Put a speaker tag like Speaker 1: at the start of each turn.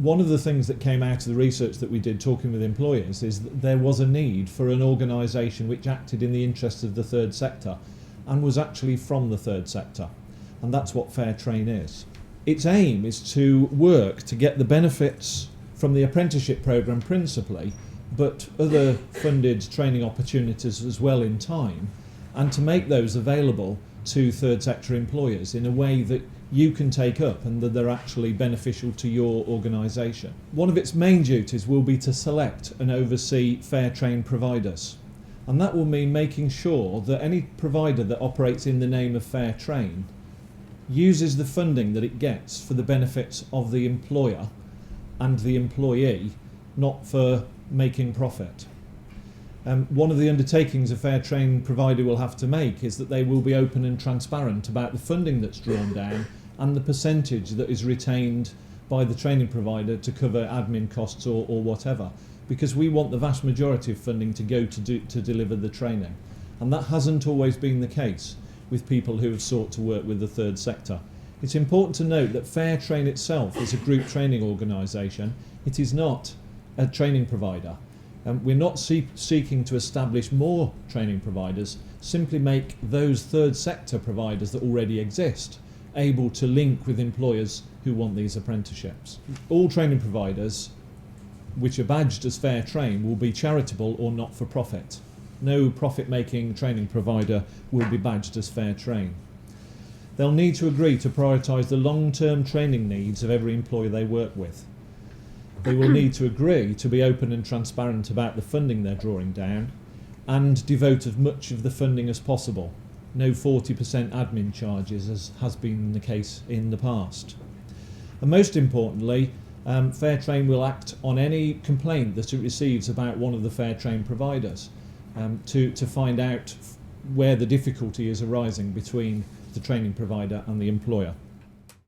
Speaker 1: one of the things that came out of the research that we did talking with employers is that there was a need for an organisation which acted in the interests of the third sector and was actually from the third sector, and that's what Fair Train is. Its aim is to work to get the benefits from the apprenticeship programme principally, but other funded training opportunities as well in time, and to make those available to third sector employers in a way that you can take up and that they're actually beneficial to your organisation. One of its main duties will be to select and oversee fair train providers, and that will mean making sure that any provider that operates in the name of Fair Train uses the funding that it gets for the benefits of the employer and the employee, not for making profit. One of the undertakings a Fair Train provider will have to make is that they will be open and transparent about the funding that's drawn down and the percentage that is retained by the training provider to cover admin costs or whatever, because we want the vast majority of funding to go to deliver the training, and that hasn't always been the case with people who have sought to work with the third sector. It's important to note that Fair Train itself is a group training organisation. It is not a training provider. We're not seeking to establish more training providers, simply make those third sector providers that already exist able to link with employers who want these apprenticeships. All training providers which are badged as Fair Train will be charitable or not-for-profit. No profit-making training provider will be badged as Fair Train. They'll need to agree to prioritise the long-term training needs of every employer they work with. They will need to agree to be open and transparent about the funding they're drawing down and devote as much of the funding as possible. No 40% admin charges, as has been the case in the past. And most importantly, Fair Train will act on any complaint that it receives about one of the Fair Train providers to find out where the difficulty is arising between the training provider and the employer.